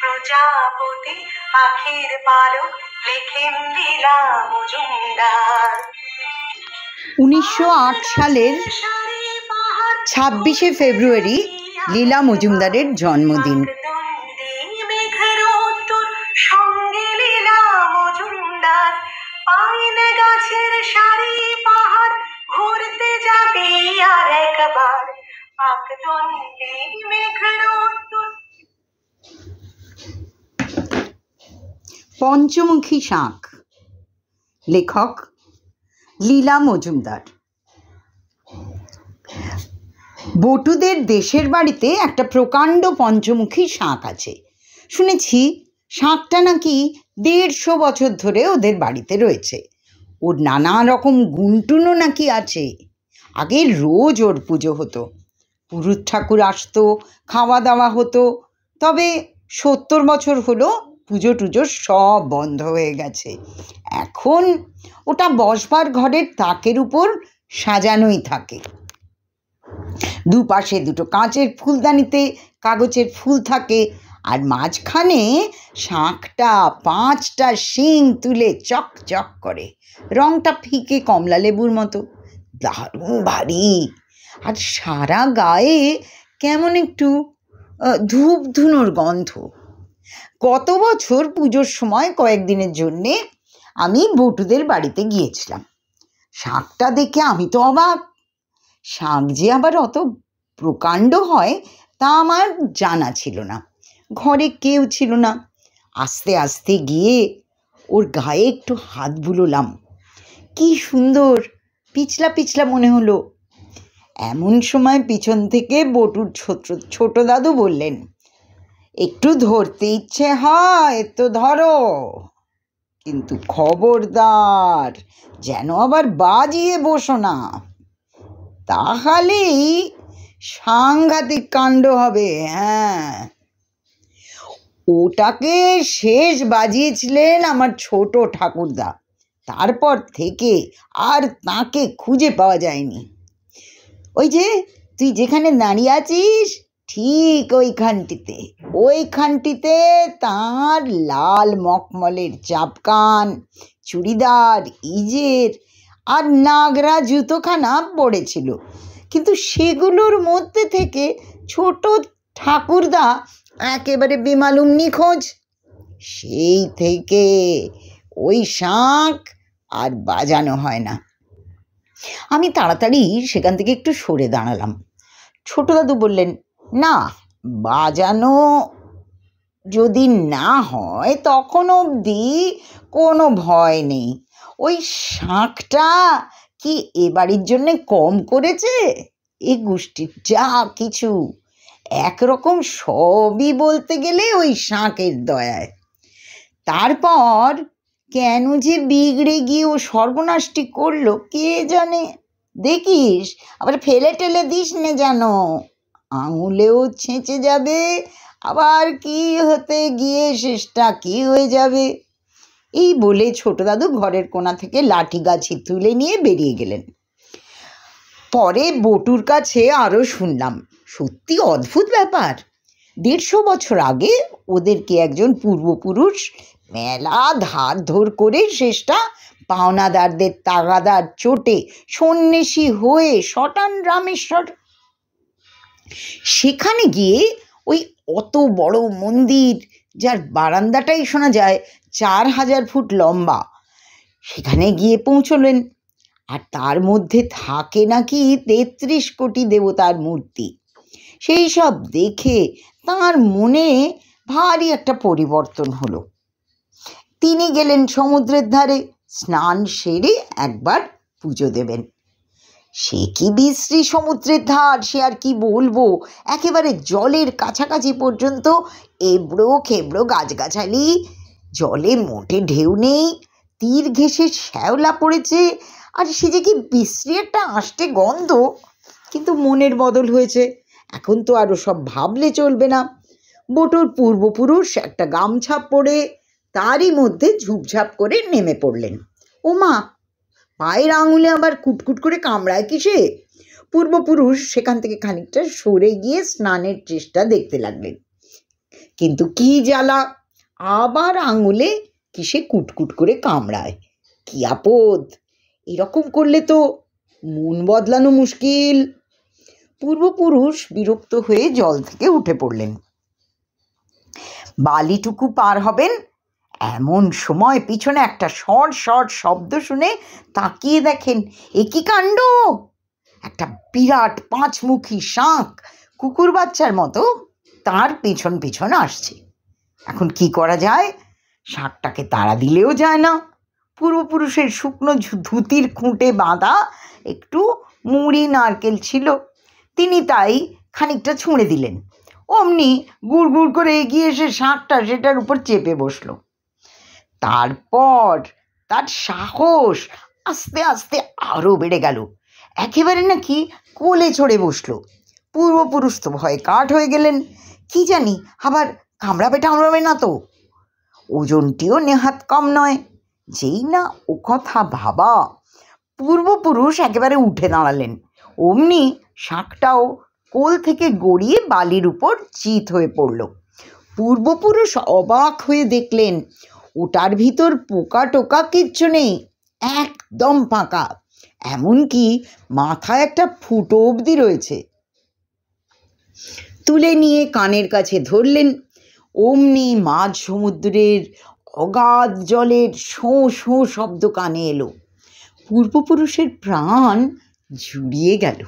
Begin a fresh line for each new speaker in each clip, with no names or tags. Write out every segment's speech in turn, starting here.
প্রজাপতি পাখির পালক লেখেন লীলা মজুমদার। 1908 সালের 26শে ফেব্রুয়ারি লীলা মজুমদারের জন্মদিন। সঙ্গে লীলা মজুমদার পাইনে গাছের সারি পাহাড় ঘুরতে যাবে আর একবার। পাকদণ্ডী মেঘরোত্তর। পঞ্চমুখী শাঁখ, লেখক লীলা মজুমদার। বটুদের দেশের বাড়িতে একটা প্রকাণ্ড পঞ্চমুখী শাঁখ আছে। শুনেছি শাঁখটা নাকি 150 বছর ধরে ওদের বাড়িতে রয়েছে। ওর নানা রকম গুণটুনও নাকি আছে। আগে রোজ ওর পুজো হতো, পুরুত ঠাকুর আসতো, খাওয়া দাওয়া হতো। তবে 70 বছর হলো পুজো টুজো সব বন্ধ হয়ে গেছে। এখন ওটা বসবার ঘরের তাকের উপর সাজানোই থাকে। দুপাশে দুটো কাঁচের ফুলদানিতে কাগজের ফুল থাকে, আর মাঝখানে শাঁখটা 5টা শিং তুলে চক চক করে। রংটা ফিকে কমলা লেবুর মতো, দারুণ ভারী। আর সারা গায়ে কেমন একটু ধূপ ধুনোর গন্ধ। গত বছর পুজোর সময় কয়েকদিনের জন্যে আমি বটুদের বাড়িতে গিয়েছিলাম। শাঁখটা দেখে আমি তো অবাক। শাঁখ যে আবার অত প্রকাণ্ড হয় তা আমার জানা ছিল না। ঘরে কেউ ছিল না। আস্তে আস্তে গিয়ে ওর গায়ে একটু হাত বুলোলাম। কি সুন্দর পিছলা পিছলা মনে হলো। এমন সময় পিছন থেকে বটুর ছোট দাদু বললেন, একটু ধরতে ইচ্ছে হয় তো ধরো, কিন্তু খবরদার যেন আবার বাজিয়ে বসো না, তাহলেই সাংঘাতিক কাণ্ড হবে। হ্যাঁ, ওটাকে শেষ বাজিয়েছিলেন আমার ছোট ঠাকুরদা। তারপর থেকে আর তাকে খুঁজে পাওয়া যায়নি। ওই যে তুই যেখানে দাঁড়িয়ে আছিস ঠিক ওইখানটিতে তাঁর লাল মখমলের চাপকান, চুড়িদার, ইজের আর নাগরা জুতোখানা পড়েছিল। কিন্তু সেগুলোর মধ্যে থেকে ছোট ঠাকুরদা একেবারে বেমালুম নিখোঁজ। সেই থেকে ওই শাঁখ আর বাজানো হয় না। আমি তাড়াতাড়ি সেখান থেকে একটু সরে দাঁড়ালাম। ছোট দাদু বললেন, না, বাজানো যদি না হয় তখন অবধি কোনো ভয় নেই। ওই শাঁখটা কি এ বাড়ির জন্যে কম করেছে? এ গোষ্ঠীর যা কিছু একরকম সবই বলতে গেলে ওই শাঁখের দয়ায়। তারপর কেন যে বিগড়ে গিয়ে ও সর্বনাশটি করলো কে জানে। দেখিস আবার ফেলে টেলে দিস নে যেন, আঙুলেও ছেঁচে যাবে, আবার কি হতে গিয়ে শেষটা কি হয়ে যাবে। এই বলে ছোট দাদু ঘরের কোণা থেকে লাঠি গাছি তুলে নিয়ে বেরিয়ে গেলেন। পরে বটুর কাছে আরও শুনলাম, সত্যি অদ্ভুত ব্যাপার। 150 বছর আগে ওদেরকে একজন পূর্বপুরুষ মেলা ধার ধর করে শেষটা পাওনাদারদের তাগাদার চোটে সন্ন্যাসী হয়ে শটান রামেশ্বর। সেখানে গিয়ে ওই অত বড় মন্দির, যার বারান্দাটাই শোনা যায় 4000 ফুট লম্বা, সেখানে গিয়ে পৌঁছলেন। আর তার মধ্যে থাকে নাকি 33 কোটি দেবতার মূর্তি। সেই সব দেখে তাঁর মনে ভারী একটা পরিবর্তন হলো। তিনি গেলেন সমুদ্রের ধারে, স্নান সেরে একবার পুজো দেবেন। সে কি বিশ্রী সমুদ্রের ধার, সে আর কি বলবো। একেবারে জলের কাছাকাছি পর্যন্ত এবড়ো খেবড়ো গাছগাছালি, জলে মোটে ঢেউ নেই, তীর ঘেঁষে শ্যাওলা পড়েছে, আর সে যে কি বিশ্রী একটা আষ্টে গন্ধ। কিন্তু মনের বদল হয়েছে, এখন তো আরও সব ভাবলে চলবে না। বটুর পূর্বপুরুষ একটা গামছা পরে তারই মধ্যে ঝুপঝাপ করে নেমে পড়লেন। ওমা, পায়ের আঙুলে আবার কুটকুট করে কামড়ায় কিসে? পূর্বপুরুষ সেখান থেকে খানিকটা সরে গিয়ে স্নানের চেষ্টা দেখতে লাগলেন। কিন্তু কি জ্বালা, আবার আঙুলে কিসে কুটকুট করে কামড়ায়। কি আপদ! এরকম করলে তো মন বদলানো মুশকিল। পূর্বপুরুষ বিরক্ত হয়ে জল থেকে উঠে পড়লেন। বালিটুকু পার হবেন, এমন সময় পিছনে একটা শর্ট শর্ট শব্দ শুনে তাকিয়ে দেখেন, এ কি কাণ্ড! একটা বিরাট পাঁচমুখী শাঁখ কুকুর বাচ্চার মতো তার পিছন পিছন আসছে। এখন কি করা যায়? শাঁখটাকে তাড়া দিলেও যায় না। পূর্বপুরুষের শুকনো ধুতির খুঁটে বাঁধা একটু মুড়ি নারকেল ছিল, তিনি তাই খানিকটা ছুঁড়ে দিলেন। অমনি গুড় গুড় করে এগিয়ে এসে শাঁখটা সেটার উপর চেপে বসল। তারপর তার সাহস আস্তে আস্তে আরও বেড়ে গেল, একেবারে নাকি কোলে চড়ে বসলো। পূর্বপুরুষ তো ভয়ে কাঠ হয়ে গেলেন, কি জানি আবার কামড়াবে না তো। ওজনটিও নেহাত কম নয়। যেই না ও কথা ভাবা, পূর্বপুরুষ একেবারে উঠে দাঁড়ালেন। অমনি শাঁখটাও কোল থেকে গড়িয়ে বালির উপর চিত হয়ে পড়ল। পূর্বপুরুষ অবাক হয়ে দেখলেন, ওটার ভিতর পোকা টোকা কিচ্ছু নেই, একদম ফাঁকা, এমনকি মাথায় একটা ফুটো অবধি রয়েছে। তুলে নিয়ে কানের কাছে ধরলেন। অমনি মাঝ সমুদ্রের অগাধ জলের শোঁ শোঁ শব্দ কানে এলো। পূর্বপুরুষের প্রাণ জুড়িয়ে গেল।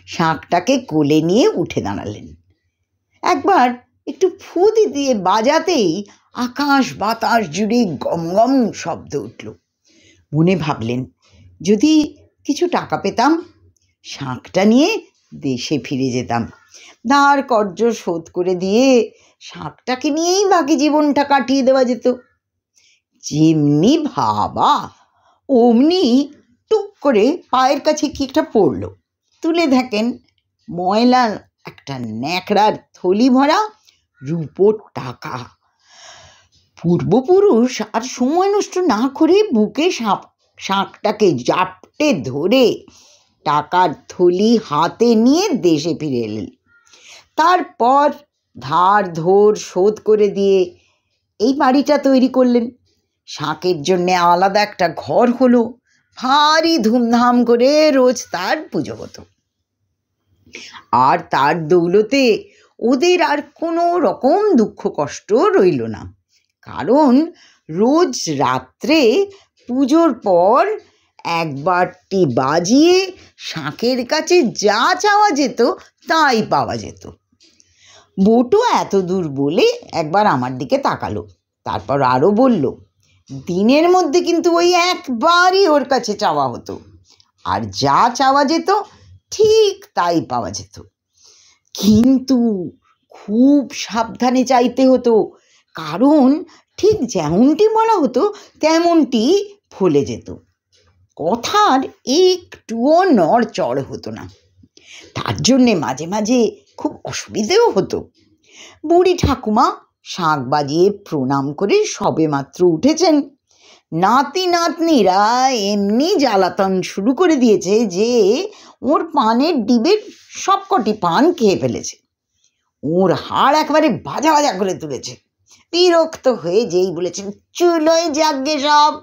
শাঁখটাকে কোলে নিয়ে উঠে দাঁড়ালেন। একবার একটু ফু দিয়ে বাজাতেই আকাশ বাতাস জুড়ে গম গম শব্দ উঠল। মনে ভাবলেন, যদি কিছু টাকা পেতাম, শাঁখটা নিয়ে দেশে ফিরে যেতাম, ধার কর্জ শোধ করে দিয়ে শাঁখটাকে নিয়েই বাকি জীবনটা কাটিয়ে দেওয়া যেত। যেমনি ভাবা অমনি টুক করে পায়ের কাছে কি একটা পড়ল। তুলে দেখেন, ময়লা একটা ন্যাকড়ার থলি ভরা রূপোর টাকা। পূর্বপুরুষ আর সময় নষ্ট না করে বুকে শাঁখটাকে জাপটে ধরে টাকার থলি হাতে নিয়ে দেশে ফিরে এলেন। তারপর ধার ধোর শোধ করে দিয়ে এই বাড়িটা তৈরি করলেন। শাঁখের জন্যে আলাদা একটা ঘর হলো, ভারী ধুমধাম করে রোজ তার পুজো হতো। আর তার দৌলতে ওদের আর কোনো রকম দুঃখ কষ্ট রইল না, কারণ রোজ রাত্রে পুজোর পর একবারটি বাজিয়ে শাঁখের কাছে যা চাওয়া যেত তাই পাওয়া যেত। বটু এত দূর বলে একবার আমার দিকে তাকালো, তারপর আরও বলল, দিনের মধ্যে কিন্তু ওই একবারই ওর কাছে চাওয়া হতো, আর যা চাওয়া যেত ঠিক তাই পাওয়া যেত। কিন্তু খুব সাবধানে চাইতে হতো, কারণ ঠিক যেমনটি বলা হতো তেমনটি ফলে যেত। কথার একটুও নড়চড় হতো না। তার জন্যে মাঝে মাঝে খুব অসুবিধেও হতো। বুড়ি ঠাকুমা শাঁখ বাজিয়ে প্রণাম করে সবে মাত্র উঠেছেন। নাতি নাতনিরা এমনি জ্বালাতন শুরু করে দিয়েছে যে ওর পানের ডিবের সবকটি পান খেয়ে ফেলেছে। ওর হাড় একবারে ভাজা ভাজা করে তুলেছে। বিরক্ত হয়ে যেই বলেছেন, চুলোয় যাগে সব।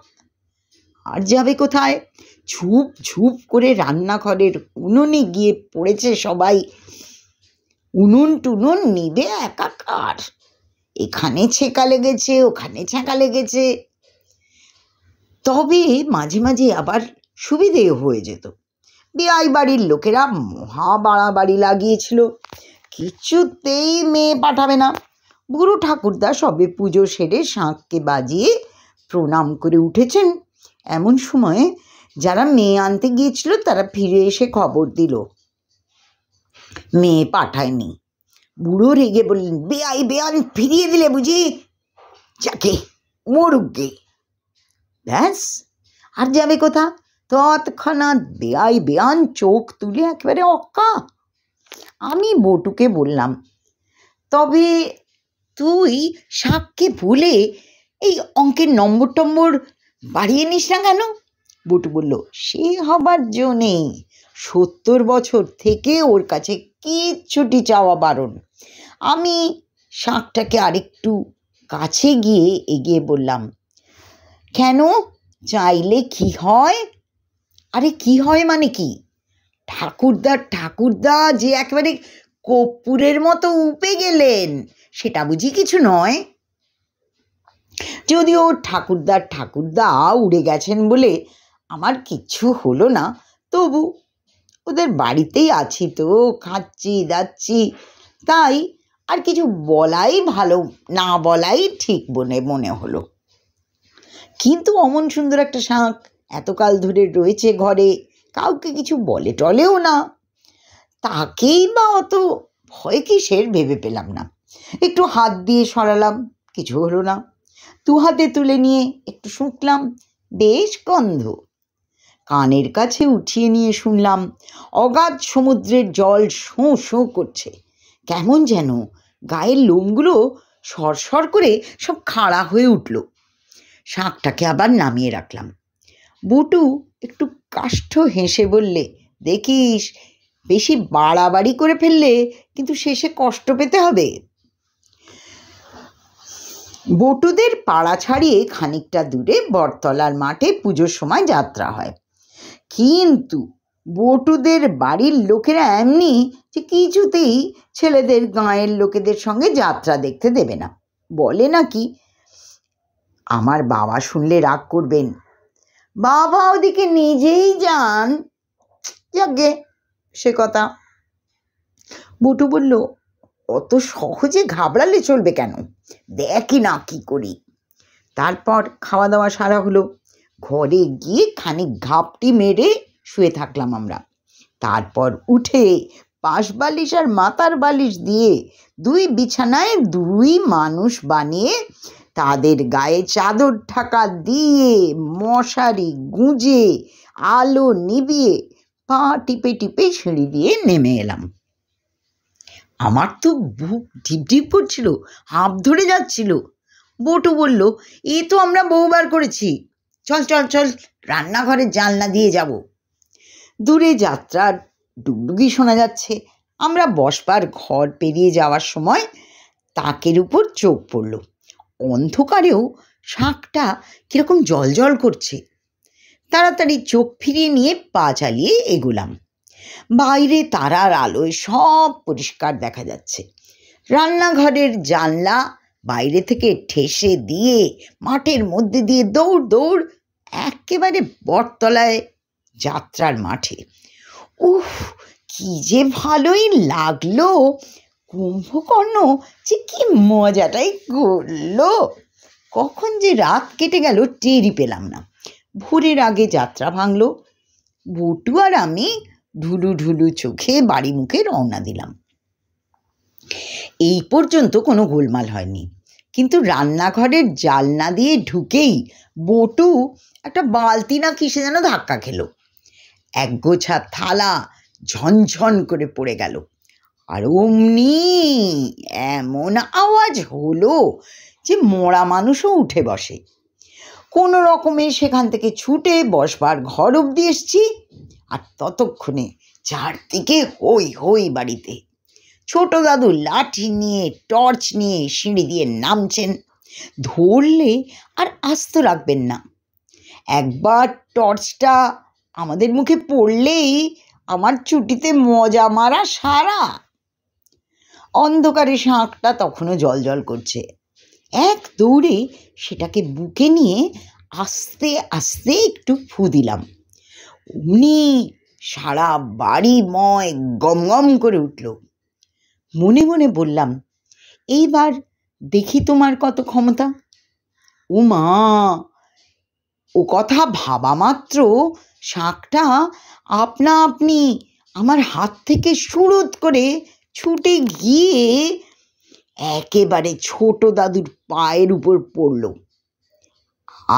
আর যাবে কোথায়? ঝুপ ঝুপ করে রান্নাঘরের উনুনে গিয়ে পড়েছে সবাই। উনুন টুনুন নিবে একাকার, এখানে ছেঁকা লেগেছে, ওখানে ছেঁকা লেগেছে। তবে মাঝে মাঝে আবার সুবিধেও হয়ে যেত। বিয়াই বাড়ির লোকেরা মহা বাড়াবাড়ি লাগিয়েছিল, কিছুতেই মেয়ে পাঠাবে না। বুড়ো ঠাকুরদা সবে পুজো সেরে শাঁখকে বাজিয়ে প্রণাম করে উঠেছেন। এমন সময় যারা মেয়ে আনতে গিয়েছিল তারা ফিরে এসে খবর দিল, মেয়ে পাঠায়নি। বুড়ো রেগে বললেন, বেয়ান ফিরিয়ে দিলে বুঝি? যাকে মরুক গে। ব্যাস, আর যাবে কোথা? তৎক্ষণাৎ বেয়ান চোখ তুলে একেবারে অক্কা। আমি বটুকে বললাম, তবে তুই শাঁখকে ভুলে এই অঙ্কের নম্বর টম্বর বাড়িয়ে নিস না কেন? বটু বলল, সে হবার জো নেই, 70 বছর থেকে ওর কাছে কিচ্ছুটি চাওয়া বারণ। আমি শাঁখটাকে আরেকটু কাছে গিয়ে এগিয়ে বললাম, কেন, চাইলে কি হয়? আরে কি হয় মানে কি? ঠাকুরদা যে একেবারে কর্পূরের মতো উপে গেলেন, সেটা বুঝি কিছু নয়? যদিও ঠাকুরদা উড়ে গেছেন বলে আমার কিচ্ছু হলো না, তবু ওদের বাড়িতেই আছি তো, খাচ্ছি দাচ্ছি, তাই আর কিছু বলাই ভালো, না বলাই ঠিক মনে হলো। কিন্তু অমন সুন্দর একটা শাঁখ এতকাল ধরে রয়েছে ঘরে, কাউকে কিছু বলে টলেও না, তাকেই বা অত ভয় কিসের ভেবে পেলাম না। একটু হাত দিয়ে সরালাম, কিছু হলো না। 2 হাতে তুলে নিয়ে একটু শুঁকলাম, বেশ গন্ধ। কানের কাছে উঠিয়ে নিয়ে শুনলাম অগাধ সমুদ্রের জল শোঁ শোঁ করছে। কেমন যেন গায়ের লোমগুলো সরসর করে সব খাড়া হয়ে উঠল। শাঁখটাকে আবার নামিয়ে রাখলাম। বটু একটু কাষ্ঠ হেসে বললে, দেখিস, বেশি বাড়াবাড়ি করে ফেললে কিন্তু শেষে কষ্ট পেতে হবে। বটুদের পাড়া ছাড়িয়ে খানিকটা দূরে বটতলার মাঠে পুজোর সময় যাত্রা হয়, কিন্তু বটুদের বাড়ির লোকেরা এমনি যে কিছুতেই ছেলেদের গাঁয়ের লোকেদের সঙ্গে যাত্রা দেখতে দেবে না। বলে নাকি, আমার বাবা শুনলে রাগ করবেন, বাবা ওদিকে নিজেই যান। যাকে সে কথা। বটু বলল, অত সহজে ঘাবড়ালে চলবে কেন, দেখি না কি করি। তারপর খাওয়া দাওয়া সারা হলো, ঘরে গিয়ে খানিক ঘাপটি মেরে শুয়ে থাকলাম আমরা। তারপর উঠে পাশ বালিশ আর মাথার বালিশ দিয়ে 2 বিছানায় 2 মানুষ বানিয়ে তাদের গায়ে চাদর ঢাকা দিয়ে মশারি গুঁজে আলো নিভিয়ে পা টিপে টিপে সিঁড়ি দিয়ে নেমে এলাম। আমার তো বুক ঢিপ ঢিপ করছিল, হাঁপ ধরে যাচ্ছিল। বটু বলল, এ তো আমরা বহুবার করেছি, চল চল চল, রান্নাঘরের জানলা দিয়ে যাব। দূরে যাত্রার ডুগডুগি শোনা যাচ্ছে। আমরা বসবার ঘর পেরিয়ে যাওয়ার সময় তাকের উপর চোখ পড়ল। অন্ধকারেও শাঁখটা কিরকম জল জল করছে। তাড়াতাড়ি চোখ ফিরিয়ে নিয়ে পা চালিয়ে এগোলাম। বাইরে তারার আলোয় সব পরিষ্কার দেখা যাচ্ছে। রান্নাঘরের জানলা বাইরে থেকে ঠেসে দিয়ে মাঠের মধ্যে দিয়ে দৌড় দৌড় একেবারে বটতলায় যাত্রার মাঠে। উফ, কি যে ভালোই লাগলো! কুম্ভকর্ণ যে কি মজাটাই করলো! কখন যে রাত কেটে গেল টেরই পেলাম না। ভোরের আগে যাত্রা ভাঙল। বটু আর আমি ঢুলু ঢুলু চোখে বাড়ি মুখে রওনা দিলাম। এই পর্যন্ত কোনো গোলমাল হয়নি, কিন্তু রান্নাঘরের জানলা দিয়ে ঢুকেই বটু একটা বালতি না কিসে যেন ধাক্কা খেলো। এক গোছা থালা ঝনঝন করে পড়ে গেল, আর অমনি এমন আওয়াজ হলো যে মরা মানুষও উঠে বসে। কোনো রকমে সেখান থেকে ছুটে বসবার ঘর অবধি এসছি, আর ততক্ষণে চারদিকে হই হই বাড়িতে। ছোট দাদু লাঠি নিয়ে টর্চ নিয়ে সিঁড়ি দিয়ে নামছেন, ধরলে আর আস্ত রাখবেন না। একবার টর্চটা আমাদের মুখে পড়লেই আমার চুটিতে মজা মারা সারা। অন্ধকারে শাঁখটা তখনও জল জল করছে। এক দৌড়ে সেটাকে বুকে নিয়ে আস্তে আস্তে একটু ফু দিলাম। অমনি সারা বাড়িময় গম গম করে উঠল। মনে মনে বললাম, এইবার দেখি তোমার কত ক্ষমতা। ও মা, ও কথা ভাবা মাত্র শাঁখটা আপনা আপনি আমার হাত থেকে সুরুত করে ছুটে গিয়ে একেবারে ছোট দাদুর পায়ের উপর পড়ল।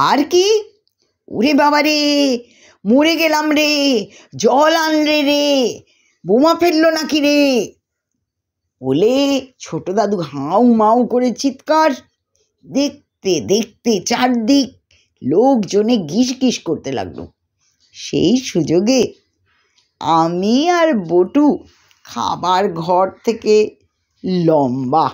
আর কি, ওরে বাবা রে, মরে গেলাম রে, জল আনরে রে, বোমা ফেললো নাকি রে বলে ছোট দাদু হাউ মাউ করে চিৎকার। দেখতে দেখতে চারদিক লোকজনে গিস গিস করতে লাগলো। সেই সুযোগে আমি আর বটু খাবার ঘর থেকে লম্বা